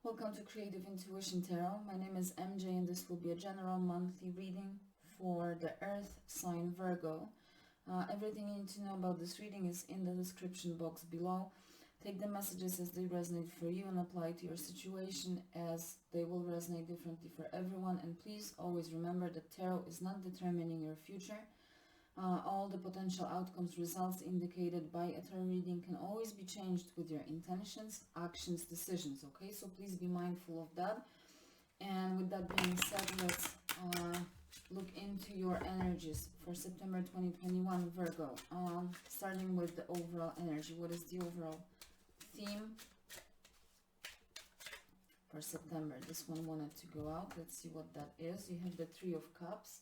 Welcome to Creative Intuition Tarot. My name is MJ and this will be a general monthly reading for the Earth sign Virgo. Everything you need to know about this reading is in the description box below. Take the messages as they resonate for you and apply to your situation as they will resonate differently for everyone. And please always remember that tarot is not determining your future. All the potential outcomes, results indicated by a tarot reading can always be changed with your intentions, actions, decisions, okay? So please be mindful of that. And with that being said, let's look into your energies for September 2021, Virgo. Starting with the overall energy. What is the overall theme for September? This one wanted to go out. Let's see what that is. You have the Three of Cups.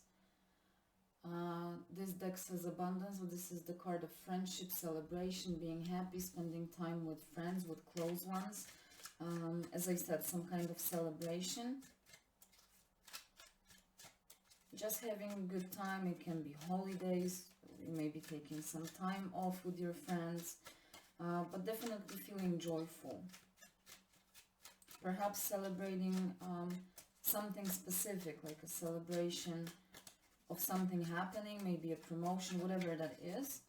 This deck says abundance, so this is the card of friendship, celebration, being happy, spending time with friends, with close ones. As I said, some kind of celebration. Just having a good time. It can be holidays, you may be taking some time off with your friends, but definitely feeling joyful. Perhaps celebrating something specific, like a celebration of something happening, maybe a promotion, whatever that is.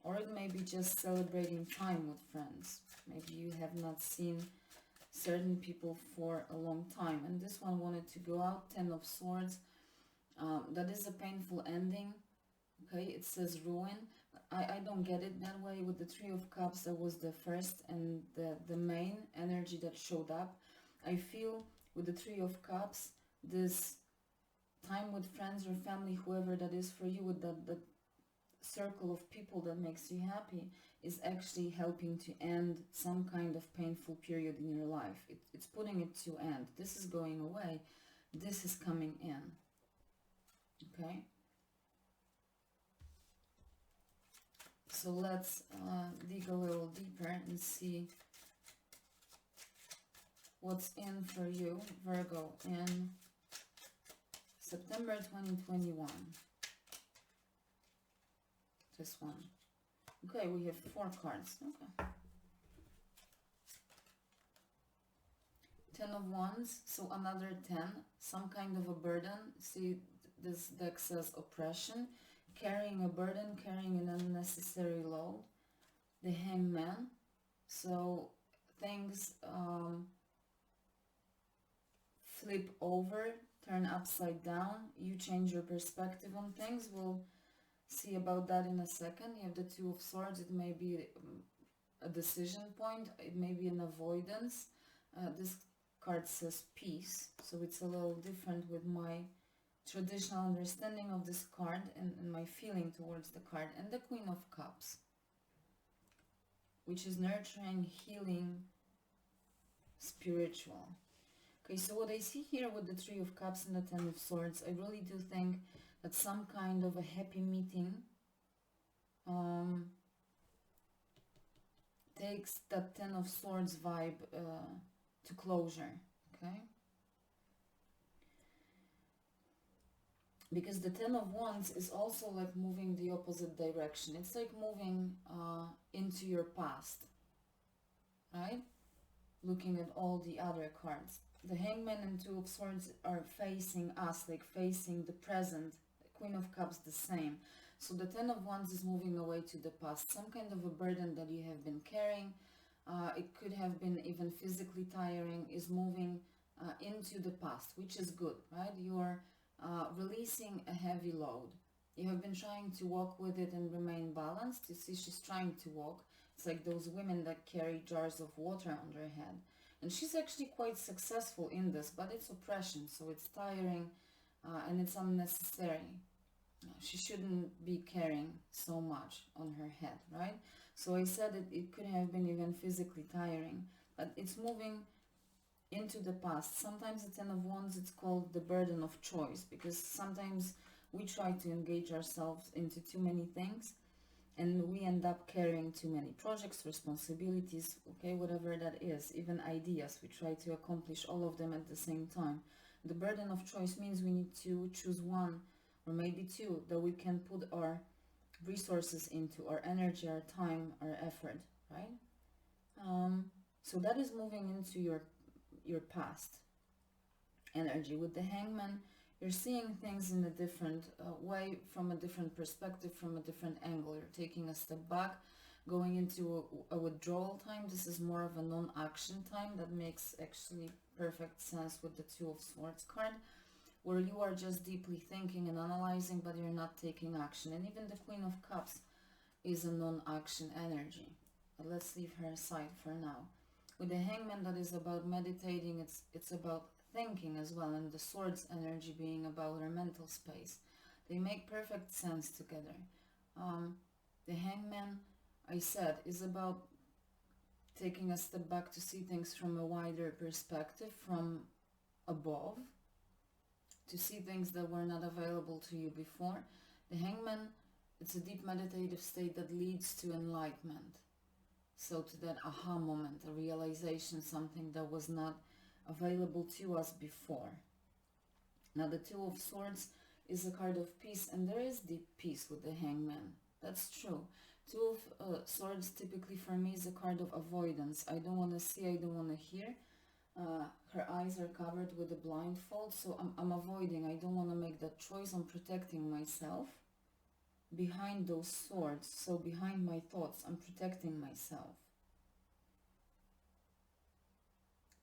Or it may be just celebrating time with friends. Maybe you have not seen certain people for a long time. And this one wanted to go out, Ten of Swords. That is a painful ending. Okay, it says ruin. I don't get it that way. With the Three of Cups, that was the first and the main energy that showed up. I feel with the Three of Cups, this time with friends or family, whoever that is for you, with that circle of people that makes you happy, is actually helping to end some kind of painful period in your life. It's putting it to end. This is going away. This is coming in. Okay? So let's dig a little deeper and see what's in for you, Virgo, in September 2021. This one. Okay, we have 4 cards. Okay. Ten of Wands, so another 10. Some kind of a burden. See, this deck says oppression. Carrying a burden, carrying an unnecessary load. The Hangman. So things flip over, turn upside down. You change your perspective on things. We'll see about that in a second. You have the Two of Swords. It may be a decision point. It may be an avoidance. This card says peace. So it's a little different with my traditional understanding of this card and my feeling towards the card. And the Queen of Cups, which is nurturing, healing, spiritual. Okay, so what I see here with the Three of Cups and the Ten of Swords, I really do think that some kind of a happy meeting takes that Ten of Swords vibe to closure, okay? Because the Ten of Wands is also like moving the opposite direction. It's like moving into your past, right? Looking at all the other cards. The Hangman and Two of Swords are facing us, like facing the present. The Queen of Cups the same. So the Ten of Wands is moving away to the past. Some kind of a burden that you have been carrying, it could have been even physically tiring, is moving into the past, which is good, right? You are releasing a heavy load. You have been trying to walk with it and remain balanced. You see, she's trying to walk. It's like those women that carry jars of water on their head. And she's actually quite successful in this, but it's oppression, so it's tiring and it's unnecessary. She shouldn't be carrying so much on her head, right? So I said it could have been even physically tiring, but it's moving into the past. Sometimes the Ten of Wands, it's called the burden of choice, because sometimes we try to engage ourselves into too many things and we end up carrying too many projects, responsibilities, okay, whatever that is, even ideas. We try to accomplish all of them at the same time. The burden of choice means we need to choose one or maybe two that we can put our resources into, our energy, our time, our effort, right? So that is moving into your past energy. With the Hangman, you're seeing things in a different way, from a different perspective, from a different angle. You're taking a step back, going into a withdrawal time. This is more of a non-action time. That makes actually perfect sense with the Two of Swords card, where you are just deeply thinking and analyzing, but you're not taking action. And even the Queen of Cups is a non-action energy. But let's leave her aside for now. With the Hangman, that is about meditating. It's about thinking as well, and the Swords energy being about our mental space. They make perfect sense together. The Hangman, I said, is about taking a step back to see things from a wider perspective, from above, to see things that were not available to you before. The Hangman, it's a deep meditative state that leads to enlightenment. So to that aha moment, a realization, something that was not available to us before. Now the Two of Swords is a card of peace, and there is deep peace with the Hangman. That's true. Two of Swords typically for me is a card of avoidance. I don't want to see, I don't want to hear. Her eyes are covered with a blindfold, so I'm avoiding. I don't want to make that choice. I'm protecting myself behind those swords. So behind my thoughts, I'm protecting myself.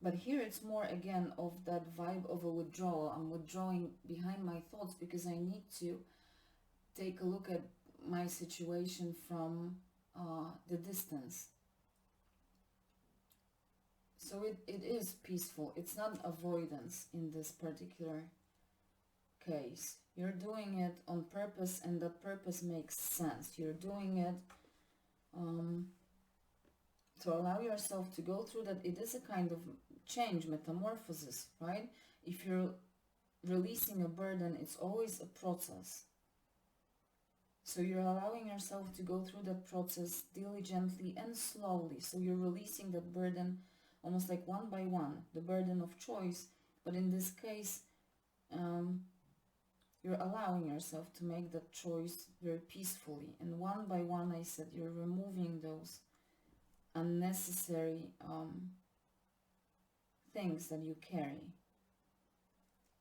But here it's more again of that vibe of a withdrawal. I'm withdrawing behind my thoughts because I need to take a look at my situation from the distance. So it is peaceful. It's not avoidance in this particular case. You're doing it on purpose, and that purpose makes sense. You're doing it to allow yourself to go through that. It is a kind of change, metamorphosis, right? If you're releasing a burden, it's always a process. So you're allowing yourself to go through that process diligently and slowly. So you're releasing that burden almost like one by one, the burden of choice. But in this case, you're allowing yourself to make that choice very peacefully. And one by one, I said, you're removing those unnecessary things that you carry.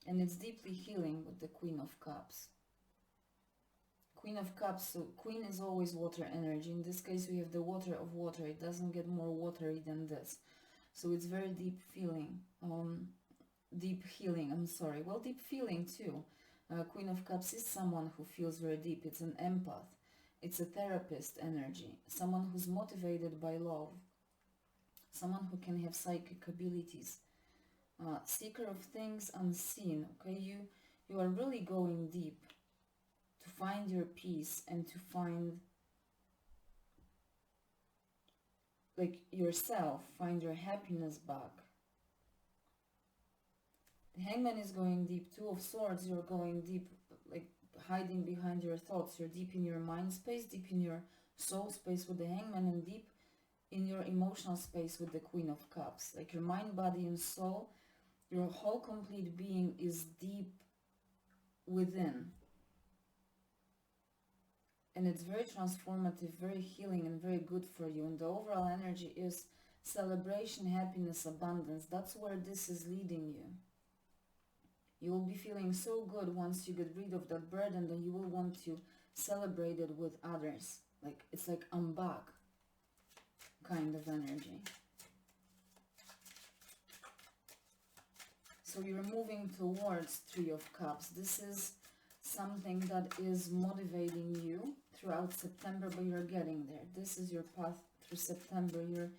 And it's deeply healing with the Queen of Cups. Queen of Cups, so Queen is always water energy. In this case, we have the water of water. It doesn't get more watery than this. So it's very deep feeling. Deep healing, I'm sorry. Well, deep feeling too. Queen of Cups is someone who feels very deep. It's an empath. It's a therapist energy. Someone who's motivated by love. Someone who can have psychic abilities. Seeker of things unseen. Okay, you are really going deep to find your peace and to find like yourself, find your happiness back. The Hangman is going deep. Two of Swords, you're going deep, like hiding behind your thoughts. You're deep in your mind space, deep in your soul space with the Hangman, and deep in your emotional space with the Queen of Cups. Like your mind, body, and soul, your whole complete being is deep within. And it's very transformative, very healing, and very good for you. And the overall energy is celebration, happiness, abundance. That's where this is leading you. You will be feeling so good once you get rid of that burden that you will want to celebrate it with others. Like, it's like I'm back kind of energy. So you're moving towards Three of Cups. This is something that is motivating you throughout September, but you're getting there. This is your path through September. You're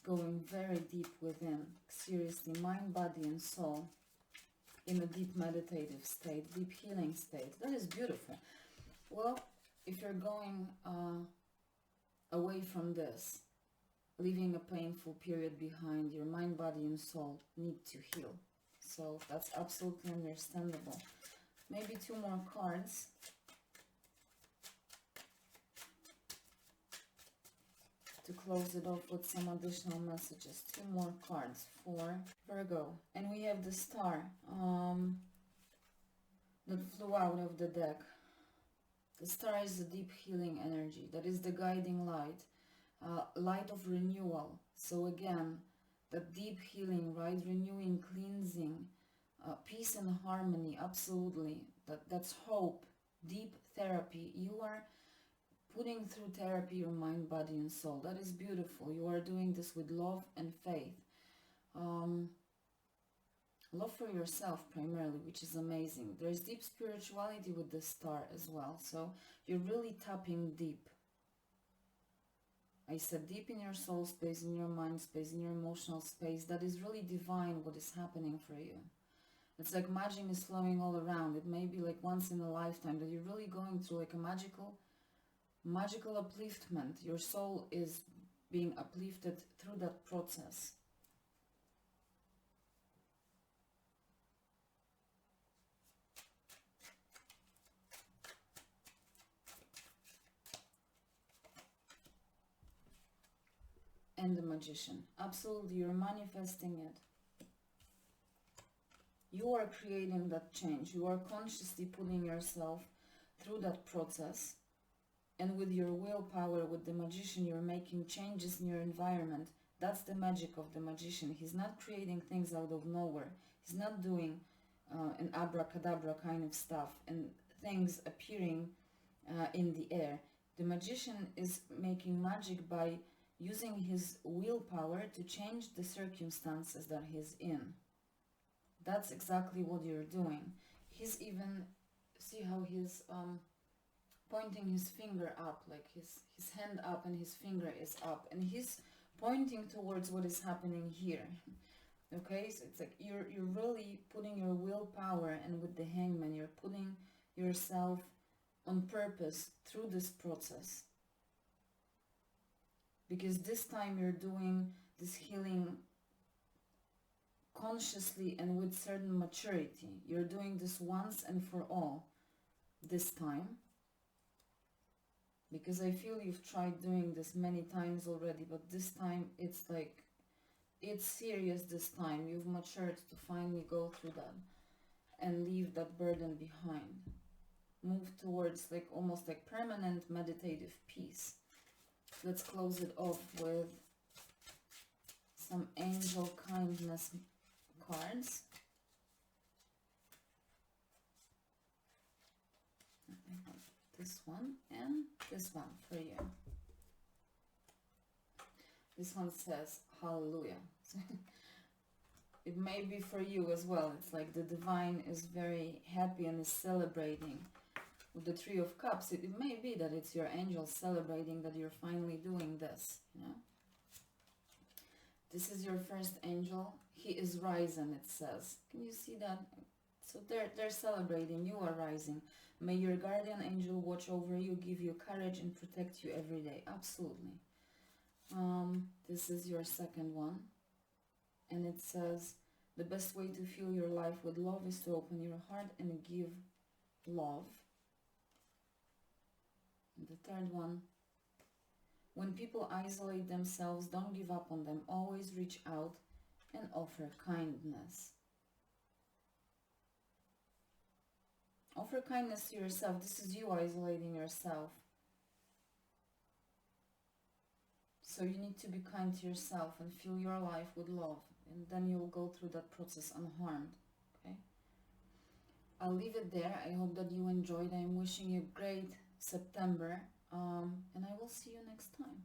going very deep within. Seriously, mind, body, and soul. In a deep meditative state, deep healing state. That is beautiful. Well, if you're going away from this, leaving a painful period behind, your mind, body, and soul need to heal. So that's absolutely understandable. Maybe two more cards. To close it off with some additional messages. Two more cards for Virgo. And we have the Star that flew out of the deck. The Star is a deep healing energy. That is the guiding light. Light of renewal. So again, that deep healing, right? Renewing, cleansing, peace and harmony, absolutely. That's hope, deep therapy. You are putting through therapy your mind, body and soul. That is beautiful. You are doing this with love and faith. Love for yourself primarily, which is amazing. There's deep spirituality with this star as well. So you're really tapping deep. I said deep in your soul space, in your mind space, in your emotional space. That is really divine what is happening for you. It's like magic is flowing all around. It may be like once in a lifetime that you're really going through like a magical upliftment. Your soul is being uplifted through that process. And the Magician. Absolutely, you're manifesting it. You are creating that change. You are consciously putting yourself through that process. And with your willpower, with the Magician, you're making changes in your environment. That's the magic of the Magician. He's not creating things out of nowhere. He's not doing an abracadabra kind of stuff and things appearing in the air. The Magician is making magic by using his willpower to change the circumstances that he's in. That's exactly what you're doing. He's even, see how he's pointing his finger up, like his hand up and his finger is up, and he's pointing towards what is happening here. Okay, so it's like you're really putting your willpower, and with the Hangman, you're putting yourself on purpose through this process. Because this time you're doing this healing consciously and with certain maturity. You're doing this once and for all this time. Because I feel you've tried doing this many times already, but this time it's like, it's serious this time. You've matured to finally go through that and leave that burden behind. Move towards like almost like permanent meditative peace. Let's close it off with some angel kindness cards. This one and this one for you. This one says hallelujah. It may be for you as well. It's like the divine is very happy and is celebrating. With the Three of Cups, it may be that it's your angel celebrating that you're finally doing this, you know. This is your first angel. He is rising, it says. Can you see that? So they're celebrating. You are rising. May your guardian angel watch over you, give you courage and protect you every day. Absolutely. This is your second one. And it says, the best way to fill your life with love is to open your heart and give love. And the third one, when people isolate themselves, don't give up on them. Always reach out and offer kindness. Offer kindness to yourself. This is you isolating yourself. So you need to be kind to yourself and fill your life with love. And then you'll go through that process unharmed. Okay? I'll leave it there. I hope that you enjoyed. I'm wishing you a great September. And I will see you next time.